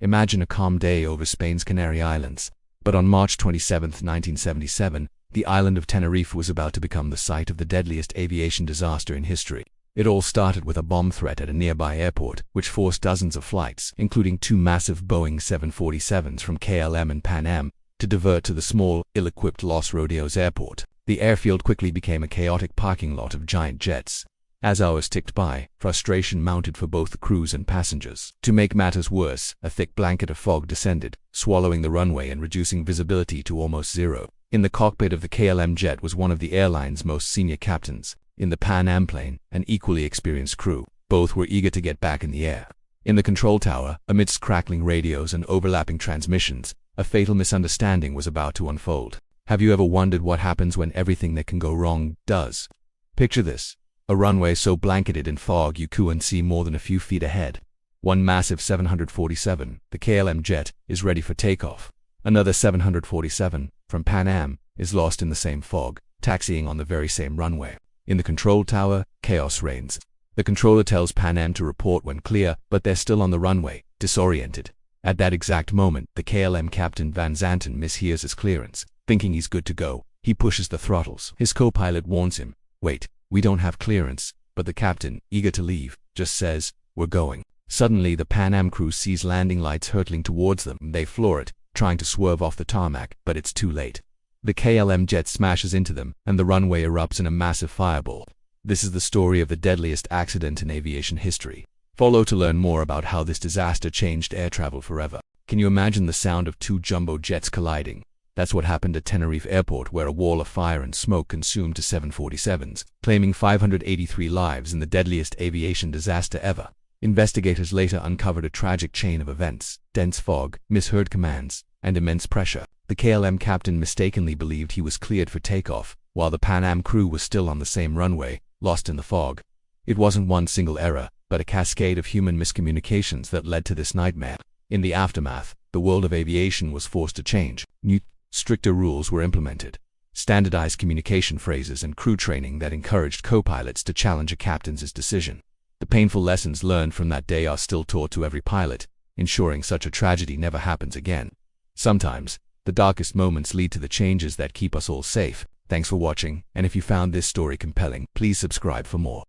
Imagine a calm day over Spain's Canary Islands. But on March 27, 1977, the island of Tenerife was about to become the site of the deadliest aviation disaster in history. It all started with a bomb threat at a nearby airport, which forced dozens of flights, including two massive Boeing 747s from KLM and Pan Am, to divert to the small, ill-equipped Los Rodeos airport. The airfield quickly became a chaotic parking lot of giant jets. As hours ticked by, frustration mounted for both the crews and passengers. To make matters worse, a thick blanket of fog descended, swallowing the runway and reducing visibility to almost zero. In the cockpit of the KLM jet was one of the airline's most senior captains. In the Pan Am plane, an equally experienced crew. Both were eager to get back in the air. In the control tower, amidst crackling radios and overlapping transmissions, a fatal misunderstanding was about to unfold. Have you ever wondered what happens when everything that can go wrong does? Picture this. A runway so blanketed in fog you couldn't see more than a few feet ahead. One massive 747, the KLM jet, is ready for takeoff. Another 747, from Pan Am, is lost in the same fog, taxiing on the very same runway. In the control tower, chaos reigns. The controller tells Pan Am to report when clear, but they're still on the runway, disoriented. At that exact moment, the KLM captain Van Zanten mishears his clearance. Thinking he's good to go, he pushes the throttles. His co-pilot warns him, "Wait, we don't have clearance," but the captain, eager to leave, just says, "We're going." Suddenly, the Pan Am crew sees landing lights hurtling towards them. They floor it, trying to swerve off the tarmac, but it's too late. The KLM jet smashes into them, and the runway erupts in a massive fireball. This is the story of the deadliest accident in aviation history. Follow to learn more about how this disaster changed air travel forever. Can you imagine the sound of two jumbo jets colliding? That's what happened at Tenerife Airport, where a wall of fire and smoke consumed two 747s, claiming 583 lives in the deadliest aviation disaster ever. Investigators later uncovered a tragic chain of events: dense fog, misheard commands, and immense pressure. The KLM captain mistakenly believed he was cleared for takeoff, while the Pan Am crew was still on the same runway, lost in the fog. It wasn't one single error, but a cascade of human miscommunications that led to this nightmare. In the aftermath, the world of aviation was forced to change. New, stricter rules were implemented, standardized communication phrases, and crew training that encouraged co-pilots to challenge a captain's decision. The painful lessons learned from that day are still taught to every pilot, ensuring such a tragedy never happens again. Sometimes, the darkest moments lead to the changes that keep us all safe. Thanks for watching, and if you found this story compelling, please subscribe for more.